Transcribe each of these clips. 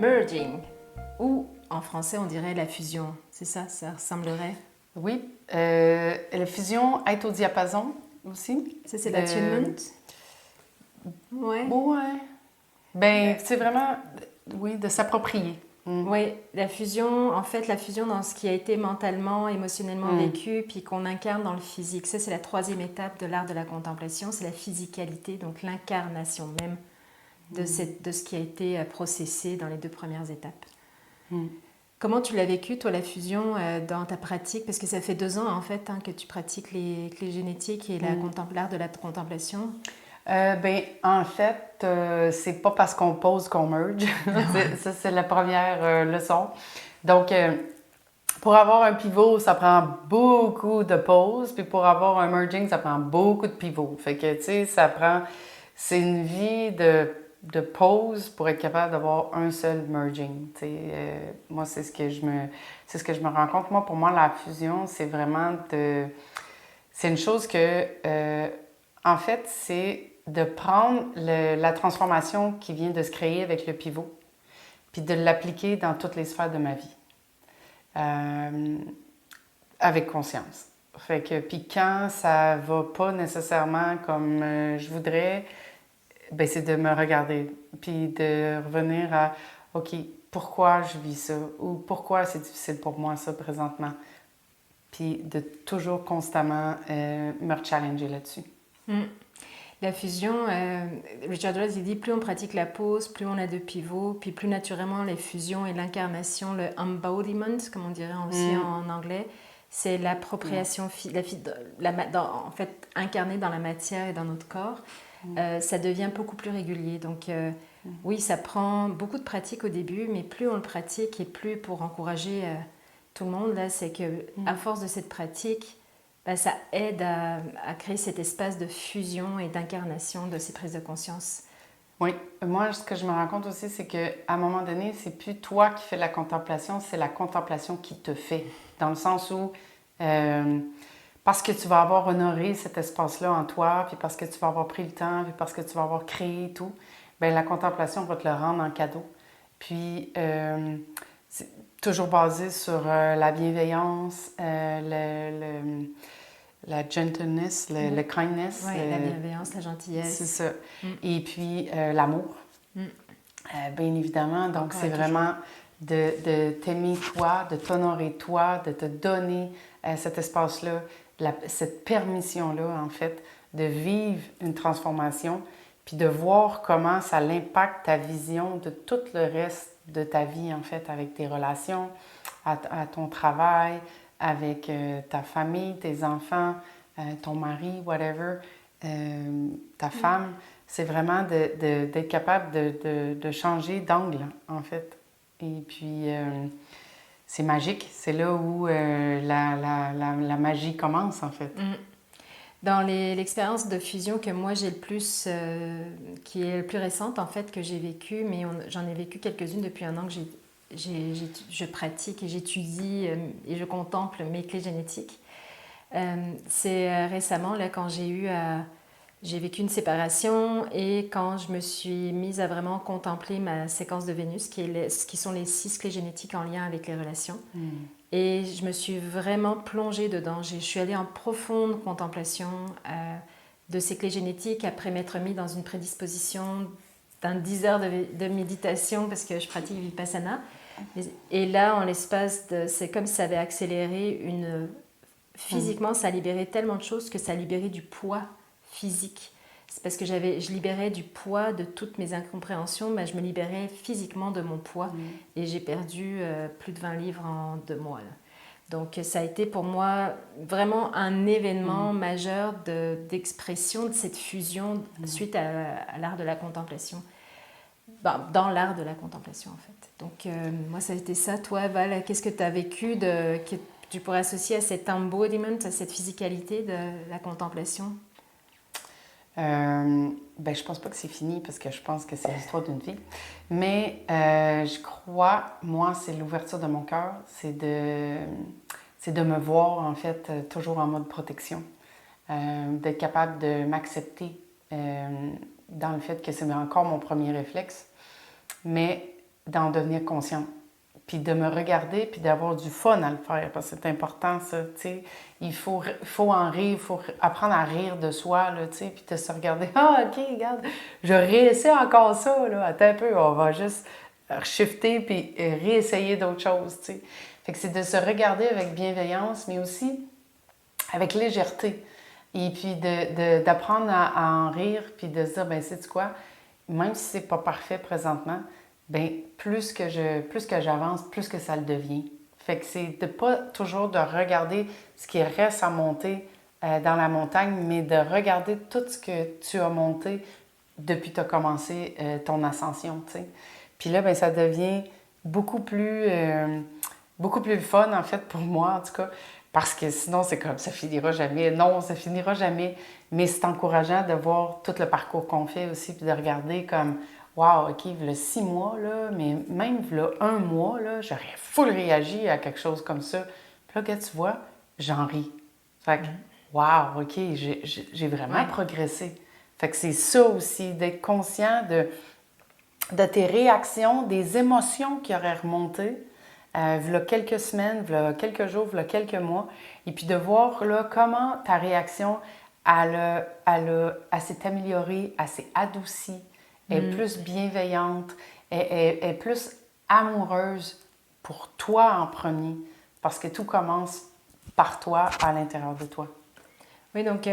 Merging, ou en français on dirait la fusion, c'est ça, ça ressemblerait. Oui, la fusion, être au diapason aussi. Ça c'est l'attunement. Ouais. Ouais. Ben, c'est vraiment, oui, de s'approprier. Oui, la fusion, en fait, la fusion dans ce qui a été mentalement, émotionnellement vécu, puis qu'on incarne dans le physique. Ça, c'est la troisième étape de l'art de la contemplation, c'est la physicalité, donc l'incarnation même de ce qui a été processé dans les 2 premières étapes. Comment tu l'as vécu, toi, la fusion dans ta pratique? Parce que ça fait 2 ans, en fait, que tu pratiques les clés génétiques et l'art de la contemplation. Ben, en fait, c'est pas parce qu'on pose qu'on merge. Ça, c'est la première leçon. Donc, pour avoir un pivot, ça prend beaucoup de pauses, puis pour avoir un merging, ça prend beaucoup de pivots. Fait que, tu sais, c'est une vie de pause pour être capable d'avoir un seul merging. Tu sais, moi, c'est ce que je me rends compte. Moi, pour moi, la fusion, c'est vraiment c'est une chose que, en fait, c'est de prendre la transformation qui vient de se créer avec le pivot, puis de l'appliquer dans toutes les sphères de ma vie. Avec conscience. Fait que, puis quand ça va pas nécessairement comme je voudrais, ben c'est de me regarder, puis de revenir à, OK, pourquoi je vis ça, ou pourquoi c'est difficile pour moi ça présentement, puis de toujours constamment me challenger là-dessus. La fusion, Richard Ross il dit plus on pratique la pause, plus on a de pivots, puis plus naturellement les fusions et l'incarnation, le embodiment, comme on dirait aussi en anglais, c'est l'appropriation, en fait incarnée dans la matière et dans notre corps. Ça devient beaucoup plus régulier. Donc oui, ça prend beaucoup de pratique au début, mais plus on le pratique et plus pour encourager tout le monde, là, c'est que à force de cette pratique, ça aide à créer cet espace de fusion et d'incarnation de ces prises de conscience. Oui, moi, ce que je me rends compte aussi, c'est qu'à un moment donné, c'est plus toi qui fais la contemplation, c'est la contemplation qui te fait. Dans le sens où, parce que tu vas avoir honoré cet espace-là en toi, puis parce que tu vas avoir pris le temps, puis parce que tu vas avoir créé tout, bien, la contemplation va te le rendre en cadeau. Puis, c'est toujours basé sur la bienveillance, la gentleness, le kindness. Oui, la bienveillance, la gentillesse. C'est ça. Et puis l'amour, bien évidemment. Donc, encore c'est vraiment de t'aimer toi, de t'honorer toi, de te donner cet espace-là, cette permission-là, en fait, de vivre une transformation, puis de voir comment ça impacte ta vision de tout le reste de ta vie, en fait, avec tes relations, à ton travail, avec ta famille, tes enfants, ton mari, whatever, ta femme. C'est vraiment d'être capable de changer d'angle, en fait. Et puis, c'est magique. C'est là où la magie commence, en fait. Dans l'expérience de fusion que moi j'ai le plus, qui est le plus récente en fait, que j'ai vécue, mais j'en ai vécu quelques-unes depuis 1 an que je pratique et j'étudie et je contemple mes clés génétiques. C'est récemment là quand j'ai vécu une séparation et quand je me suis mise à vraiment contempler ma séquence de Vénus, qui sont les 6 clés génétiques en lien avec les relations. Et je me suis vraiment plongée dedans. Je suis allée en profonde contemplation de ces clés génétiques après m'être mis dans une prédisposition d'un 10 heures de méditation parce que je pratique Vipassana. Et là, en l'espace c'est comme si ça avait accéléré physiquement, ça a libéré tellement de choses que ça a libéré du poids physique. C'est parce que je libérais du poids de toutes mes incompréhensions, mais je me libérais physiquement de mon poids et j'ai perdu plus de 20 livres en 2 mois. Là. Donc ça a été pour moi vraiment un événement majeur d'expression de cette fusion suite à l'art de la contemplation. Dans l'art de la contemplation en fait. Donc moi ça a été ça. Toi Val, qu'est-ce que tu as vécu que tu pourrais associer à cet embodiment, à cette physicalité de la contemplation? Ben, je pense pas que c'est fini parce que je pense que c'est l'histoire d'une vie. Mais je crois, moi, c'est l'ouverture de mon cœur, c'est de me voir, en fait, toujours en mode protection. D'être capable de m'accepter dans le fait que c'est encore mon premier réflexe, mais d'en devenir consciente. Puis de me regarder, puis d'avoir du fun à le faire, parce que c'est important, ça, tu sais. Il faut en rire, il faut apprendre à rire de soi, là, tu sais, puis de se regarder. « Ah, OK, regarde, je réessaie encore ça, là, attends un peu, on va juste shifter puis réessayer d'autres choses, tu sais. » Fait que c'est de se regarder avec bienveillance, mais aussi avec légèreté. Et puis d'apprendre à en rire, puis de se dire, ben sais-tu quoi, même si c'est pas parfait présentement, ben plus que j'avance, plus que ça le devient. Fait que c'est de pas toujours de regarder ce qui reste à monter dans la montagne, mais de regarder tout ce que tu as monté depuis que tu as commencé ton ascension, tu sais. Puis là, ben ça devient beaucoup plus fun, en fait, pour moi, en tout cas, parce que sinon, c'est comme, ça finira jamais. Non, ça finira jamais. Mais c'est encourageant de voir tout le parcours qu'on fait aussi, puis de regarder comme, wow, OK, il y a 6 mois, là, mais même il y a 1 mois, là, j'aurais full réagi à quelque chose comme ça. Puis là, quand tu vois, j'en ris. Fait que, wow, OK, j'ai vraiment progressé. Fait que c'est ça aussi, d'être conscient de tes réactions, des émotions qui auraient remonté, il y a quelques semaines, il y a quelques jours, il y a quelques mois, et puis de voir là, comment ta réaction, elle s'est améliorée, elle s'est adoucie, elle est plus bienveillante, elle est plus amoureuse pour toi en premier, parce que tout commence par toi, à l'intérieur de toi. Oui, donc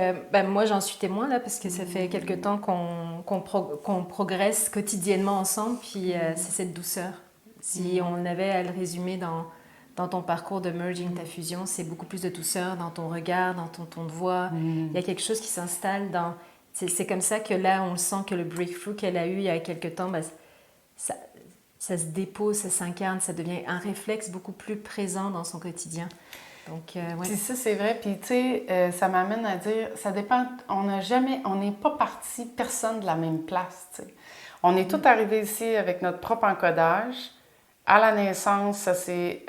moi j'en suis témoin là parce que ça fait quelque temps qu'on progresse quotidiennement ensemble, puis c'est cette douceur. Si on avait à le résumer dans ton parcours de merging, ta fusion, c'est beaucoup plus de douceur dans ton regard, dans ton ton de voix. Il y a quelque chose qui s'installe dans... C'est comme ça que là on sent que le breakthrough qu'elle a eu il y a quelque temps, ça se dépose, ça s'incarne, ça devient un réflexe beaucoup plus présent dans son quotidien. Donc, ouais. Puis ça, c'est vrai. Puis, tu sais, ça m'amène à dire, ça dépend, on n'est pas parti personne de la même place, tu sais. On est tous arrivés ici avec notre propre encodage. À la naissance, ça s'est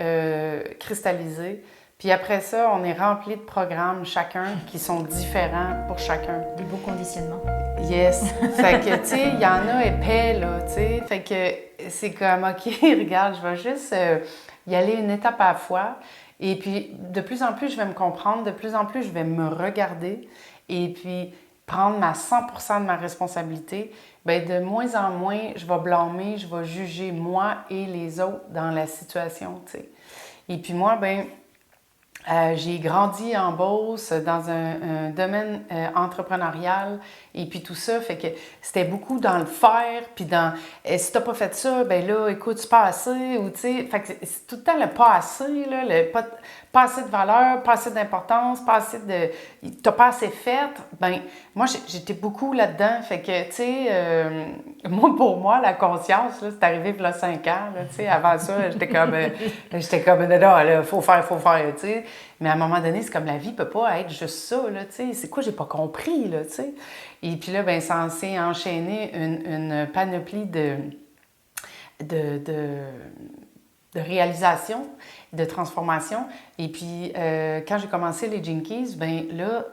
cristallisé. Puis après ça, on est rempli de programmes, chacun, qui sont différents pour chacun. Des beaux conditionnements. Yes. Fait que, tu sais, il y en a épais, là, tu sais. Fait que c'est comme, OK, regarde, je vais juste y aller une étape à la fois. Et puis, de plus en plus, je vais me comprendre, de plus en plus, je vais me regarder et puis prendre 100% de ma responsabilité. Bien, de moins en moins, je vais blâmer, je vais juger moi et les autres dans la situation, tu sais. Et puis moi, bien, j'ai grandi en Beauce dans un domaine entrepreneurial et puis tout ça, fait que c'était beaucoup dans le faire, puis dans si t'as pas fait ça, ben là, écoute, c'est pas assez, ou tu sais, fait que c'est tout le temps le pas assez, là, pas assez de valeur, pas assez d'importance, pas assez de... T'as pas assez fait, ben moi, j'étais beaucoup là-dedans, fait que, tu sais, moi, pour moi, la conscience, là, c'est arrivé il y a 5 ans, là, tu sais, avant ça, j'étais comme, non, là, faut faire, tu sais. Mais à un moment donné, c'est comme la vie peut pas être juste ça, là, tu sais. C'est quoi, j'ai pas compris, là, tu sais. Et puis là, ben ça s'est enchaîné une panoplie de réalisation, de transformation. Et puis, quand j'ai commencé les Jinkies, ben là,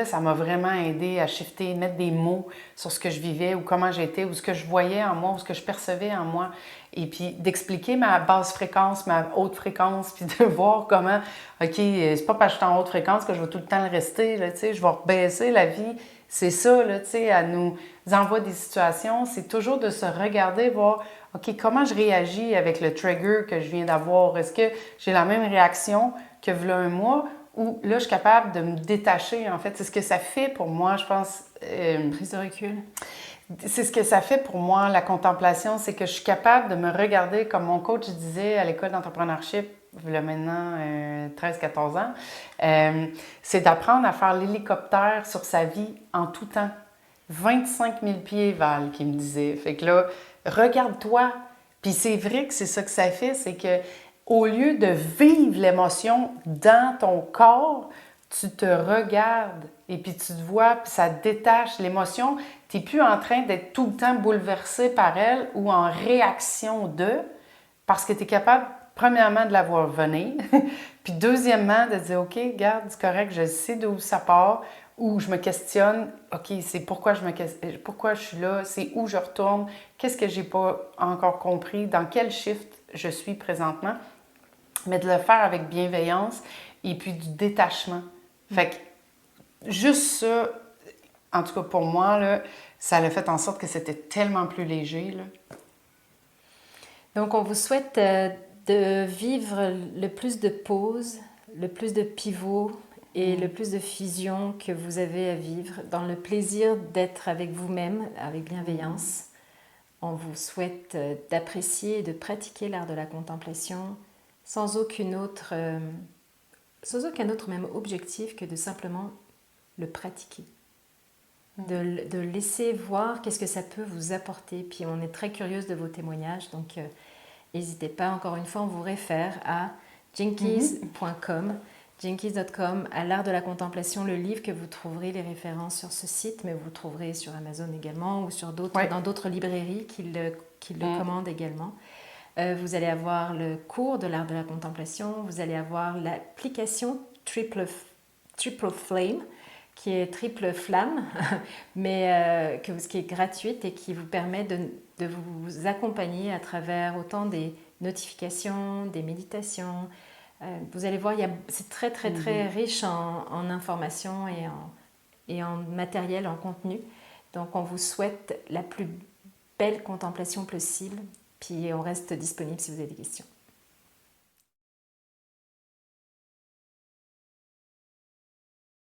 ça m'a vraiment aidé à shifter, mettre des mots sur ce que je vivais ou comment j'étais ou ce que je voyais en moi ou ce que je percevais en moi. Et puis d'expliquer ma basse fréquence, ma haute fréquence, puis de voir comment, OK, c'est pas parce que je suis en haute fréquence que je vais tout le temps le rester, là, tu sais, je vais rebaisser la vie. C'est ça, là, tu sais, elle nous envoie des situations. C'est toujours de se regarder, voir, OK, comment je réagis avec le trigger que je viens d'avoir? Est-ce que j'ai la même réaction que v'là 1 mois? Ou là, je suis capable de me détacher, en fait. C'est ce que ça fait pour moi, je pense. Prise de recul. C'est ce que ça fait pour moi, la contemplation, c'est que je suis capable de me regarder, comme mon coach disait à l'école d'entrepreneurship, il y a maintenant 13-14 ans, c'est d'apprendre à faire l'hélicoptère sur sa vie en tout temps. 25 000 pieds, Val, qui me disait. Fait que là, regarde-toi. Puis c'est vrai que c'est ça que ça fait, c'est que au lieu de vivre l'émotion dans ton corps, tu te regardes et puis tu te vois, puis ça détache l'émotion. Tu n'es plus en train d'être tout le temps bouleversé par elle ou en réaction de, parce que tu es capable, premièrement, de la voir venir, puis deuxièmement, de dire, OK, regarde, c'est correct, je sais d'où ça part, où je me questionne, OK, c'est pourquoi pourquoi je suis là, c'est où je retourne, qu'est-ce que j'ai pas encore compris, dans quel shift je suis présentement, mais de le faire avec bienveillance et puis du détachement. Fait que juste ça, en tout cas pour moi, là, ça a fait en sorte que c'était tellement plus léger, là. Donc, on vous souhaite de vivre le plus de pauses, le plus de pivots et le plus de fusions que vous avez à vivre dans le plaisir d'être avec vous-même, avec bienveillance. On vous souhaite d'apprécier et de pratiquer l'art de la contemplation sans aucun autre même objectif que de simplement le pratiquer. De laisser voir qu'est-ce que ça peut vous apporter. Puis on est très curieuse de vos témoignages, donc n'hésitez pas, encore une fois, on vous réfère à jinkies.com, jinkies.com, à l'art de la contemplation, le livre que vous trouverez les références sur ce site, mais vous le trouverez sur Amazon également ou sur dans d'autres librairies qui le commandent également. Vous allez avoir le cours de l'art de la contemplation, vous allez avoir l'application Triple Flame, qui est triple flamme, mais qui est gratuite et qui vous permet de vous accompagner à travers autant des notifications, des méditations. Vous allez voir, c'est très, très, très riche en informations et en matériel, en contenu. Donc, on vous souhaite la plus belle contemplation possible. Puis, on reste disponible si vous avez des questions.